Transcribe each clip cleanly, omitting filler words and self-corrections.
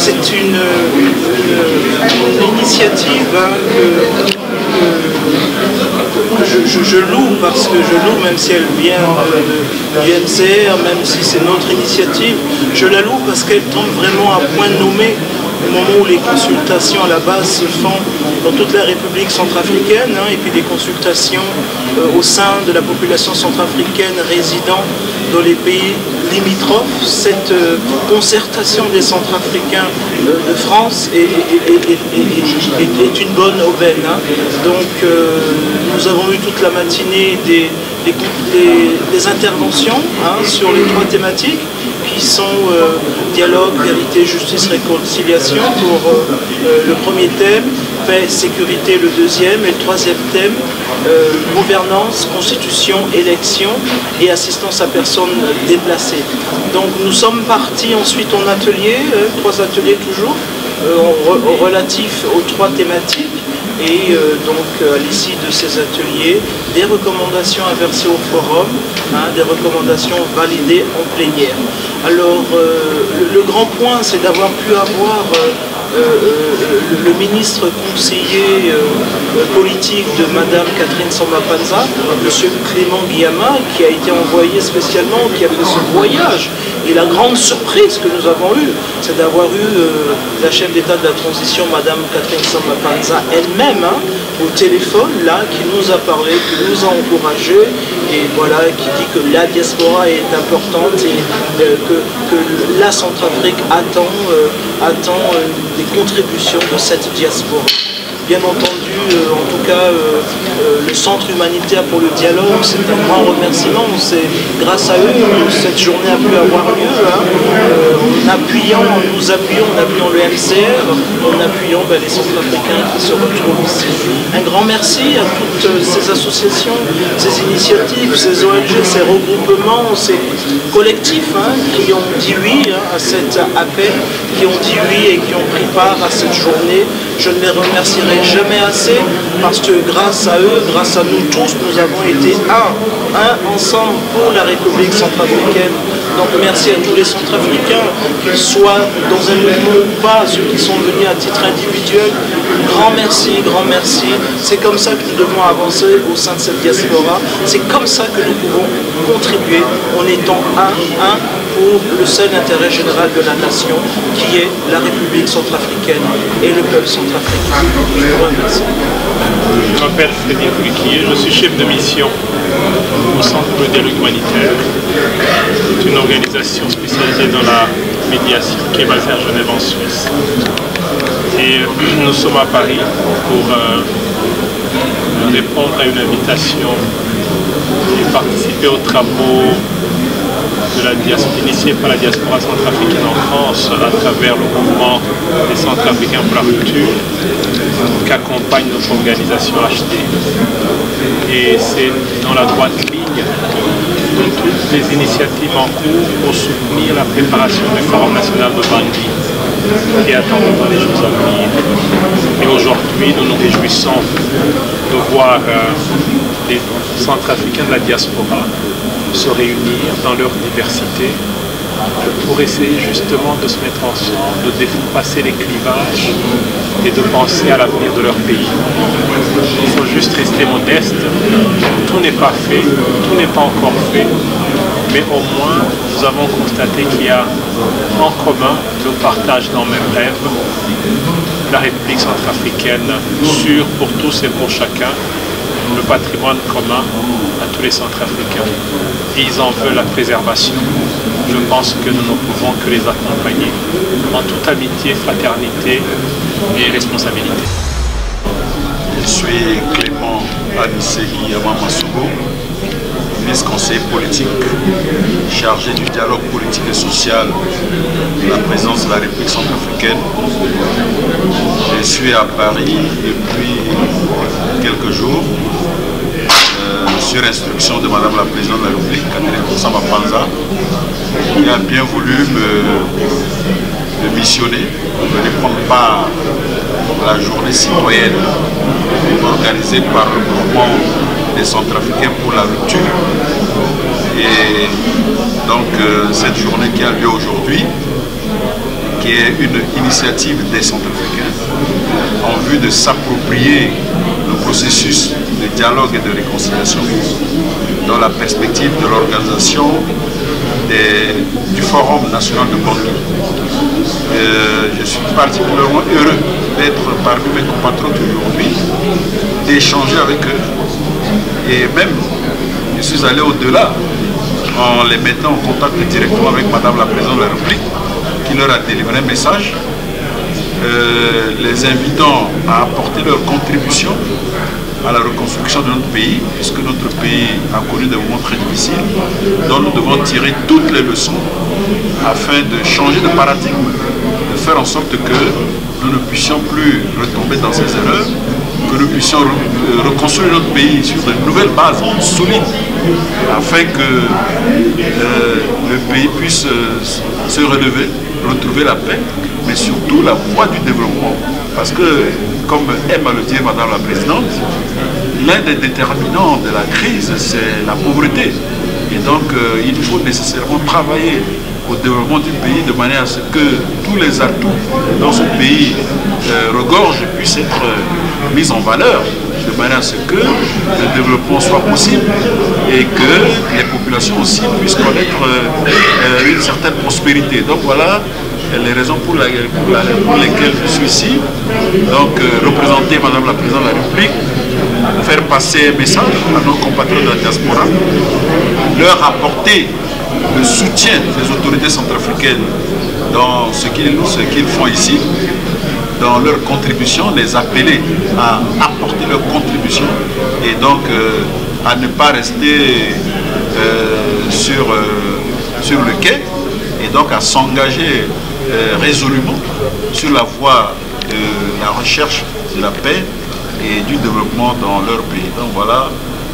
c'est une initiative que je loue, parce que je loue, même si elle vient du MCR, même si c'est notre initiative, je la loue parce qu'elle tombe vraiment à point nommé au moment où les consultations à la base se font dans toute la République centrafricaine, et puis des consultations au sein de la population centrafricaine résidant dans les pays limitrophes. Cette concertation des Centrafricains de France est une bonne aubaine. Donc nous avons eu toute la matinée des interventions sur les 3 thématiques qui sont dialogue, vérité, justice, réconciliation pour le premier thème, paix, sécurité le deuxième, et le troisième thème, gouvernance, constitution, élection et assistance à personnes déplacées. Donc nous sommes partis ensuite en atelier, 3 ateliers toujours, relatifs aux 3 thématiques. Et donc à l'issue de ces ateliers, des recommandations inversées au forum, des recommandations validées en plénière. Alors le grand point, c'est d'avoir pu avoir le ministre conseiller politique de Madame Catherine Samba-Panza, Monsieur Clément Guillama, qui a été envoyé spécialement, qui a fait ce voyage. Et la grande surprise que nous avons eue, c'est d'avoir eu la chef d'État de la transition, Madame Catherine Samba-Panza elle-même, au téléphone, là, qui nous a parlé, qui nous a encouragés, et voilà, qui dit que la diaspora est importante et que la Centrafrique attend des contributions de cette diaspora. Bien entendu, en tout cas, le Centre humanitaire pour le dialogue, c'est un grand remerciement. C'est grâce à eux que cette journée a pu avoir lieu, en appuyant le MCR, en appuyant les Centrafricains qui se retrouvent ici. Un grand merci à toutes ces associations, ces initiatives, ces ONG, ces regroupements, ces collectifs qui ont dit oui à cet appel, qui ont dit oui et qui ont pris part à cette journée. Je ne les remercierai jamais assez, parce que grâce à eux, grâce à nous tous, nous avons été un ensemble pour la République centrafricaine. Donc merci à tous les Centrafricains, qu'ils soient dans un mouvement ou pas, ceux qui sont venus à titre individuel. Grand merci, grand merci. C'est comme ça que nous devons avancer au sein de cette diaspora. C'est comme ça que nous pouvons contribuer en étant un pour le seul intérêt général de la nation, qui est la République centrafricaine et le peuple centrafricain. Je vous remercie. Je m'appelle Frédéric Riquier, je suis chef de mission au Centre de dialogue humanitaire. C'est une organisation spécialisée dans la médiation qui est basée à Genève en Suisse. Et nous sommes à Paris pour répondre à une invitation et participer aux travaux initié par la diaspora centrafricaine en France à travers le mouvement des Centrafricains pour la rupture qu'accompagne notre organisation HD. Et c'est dans la droite ligne de toutes les initiatives en cours pour soutenir la préparation du Forum national de Bangui qui attend dans les jours à venir. Et aujourd'hui, nous nous réjouissons de voir les Centrafricains de la diaspora se réunir dans leur diversité pour essayer justement de se mettre ensemble, de dépasser les clivages et de penser à l'avenir de leur pays. Il faut juste rester modeste, tout n'est pas fait, tout n'est pas encore fait, mais au moins nous avons constaté qu'il y a en commun le partage d'un même rêve, la République centrafricaine sûre pour tous et pour chacun, le patrimoine commun à tous les Centrafricains. Et ils en veulent la préservation. Je pense que nous ne pouvons que les accompagner en toute amitié, fraternité et responsabilité. Je suis Clément Anisegui Amamasougo, ministre conseiller politique chargé du dialogue politique et social de la présidence de la République centrafricaine. Je suis à Paris depuis quelques jours sur instruction de Madame la Présidente de la République, Catherine Samba-Panza, qui a bien voulu me missionner, de prendre part à la journée citoyenne organisée par le mouvement des Centrafricains pour la rupture. Et donc cette journée qui a lieu aujourd'hui qui est une initiative des Centrafricains en vue de s'approprier le processus de dialogue et de réconciliation dans la perspective de l'organisation du Forum national de Bangui. Je suis particulièrement heureux d'être parmi mes compatriotes aujourd'hui, d'échanger avec eux, et même je suis allé au-delà en les mettant en contact directement avec Madame la Présidente de la République, qui leur a délivré un message, les invitant à apporter leur contribution à la reconstruction de notre pays, puisque notre pays a connu des moments très difficiles, dont nous devons tirer toutes les leçons afin de changer de paradigme, de faire en sorte que nous ne puissions plus retomber dans ces erreurs, que nous puissions reconstruire notre pays sur de nouvelles bases solides, afin que le pays puisse se relever, retrouver la paix, mais surtout la voie du développement. Parce que, comme aime à le dire Madame la Présidente, l'un des déterminants de la crise, c'est la pauvreté. Et donc, il faut nécessairement travailler au développement du pays de manière à ce que tous les atouts dans ce pays regorgent puissent être mis en valeur, de manière à ce que le développement soit possible et que les populations aussi puissent connaître une certaine prospérité. Donc voilà les raisons pour lesquelles je suis ici. Donc représenter Madame la Présidente de la République, faire passer un message à nos compatriotes de la diaspora, leur apporter le soutien des autorités centrafricaines dans ce qu'ils font ici, dans leur contribution, les appeler à apporter leur contribution et donc à ne pas rester sur le quai et donc à s'engager résolument sur la voie de la recherche de la paix et du développement dans leur pays. Donc voilà,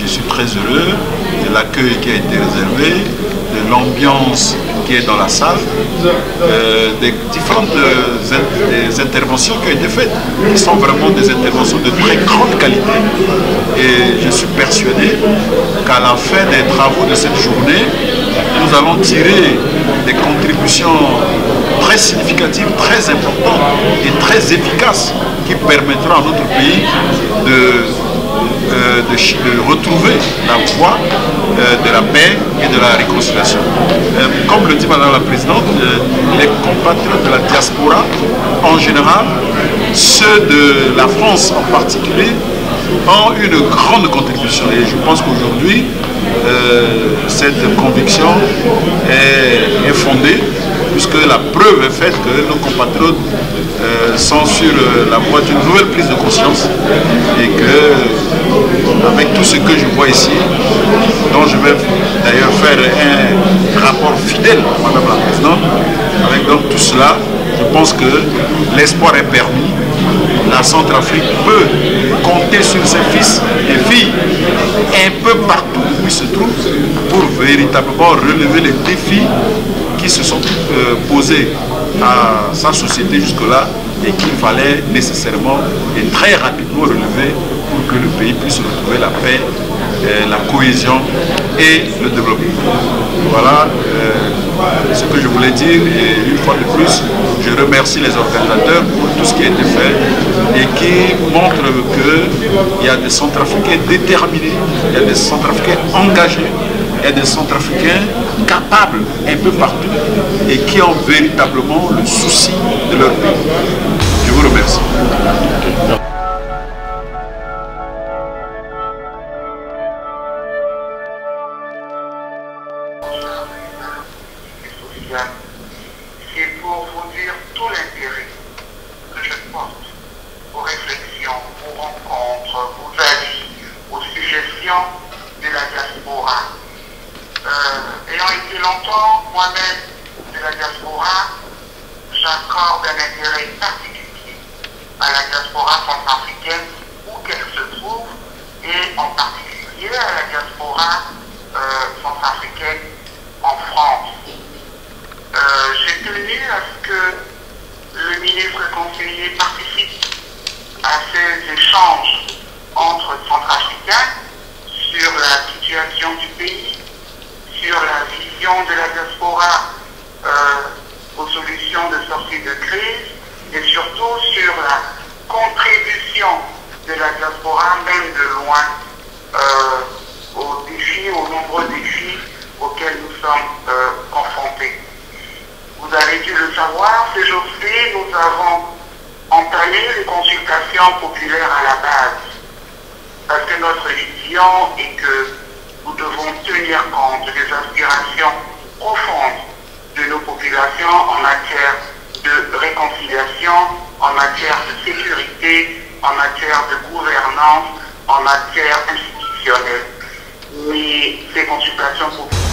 je suis très heureux de l'accueil qui a été réservé, de l'ambiance qui est dans la salle, des différentes interventions qui ont été faites, qui sont vraiment des interventions de très grande qualité. Et je suis persuadé qu'à la fin des travaux de cette journée, nous allons tirer des contributions très significatives, très importantes et très efficaces qui permettront à notre pays de retrouver la voie de la paix et de la réconciliation. Comme le dit Madame la Présidente, les compatriotes de la diaspora en général, ceux de la France en particulier, ont une grande contribution. Et je pense qu'aujourd'hui, cette conviction est fondée, puisque la preuve est faite que nos compatriotes sont sur la voie d'une nouvelle prise de conscience et que, avec tout ce que je vois ici, dont je vais d'ailleurs faire un rapport fidèle à Madame la Présidente, avec donc tout cela, je pense que l'espoir est permis. La Centrafrique peut compter sur ses fils et filles un peu partout où ils se trouvent pour véritablement relever les défis qui se sont posés à sa société jusque-là et qu'il fallait nécessairement et très rapidement relever pour que le pays puisse retrouver la paix, la cohésion et le développement. Voilà ce que je voulais dire, et une fois de plus, je remercie les organisateurs pour tout ce qui a été fait et qui montre qu'il y a des Centrafricains déterminés, il y a des Centrafricains engagés, il y a des Centrafricains capables un peu partout et qui ont véritablement le souci de leur pays. Je vous remercie. C'est pour vous dire tout l'intérêt que je porte aux réflexions, aux rencontres, aux avis, aux suggestions de la diaspora. Ayant été longtemps moi-même de la diaspora, j'accorde un intérêt particulier à la diaspora centrafricaine où qu'elle se trouve et en particulier à la diaspora centrafricaine en France. J'ai tenu à ce que le ministre conseiller participe à ces échanges entre Centrafricains sur la situation du pays, sur la vision de la diaspora aux solutions solutions de sortie de crise et surtout sur la contribution de la diaspora, même de loin, aux défis, aux nombreux défis auxquels nous sommes confrontés. Vous avez dû le savoir, ces jours-ci, nous avons entamé les consultations populaires à la base, parce que notre vision est que nous devons tenir compte des aspirations profondes de nos populations en matière de réconciliation, en matière de sécurité, en matière de gouvernance, en matière institutionnelle. Mais ces consultations populaires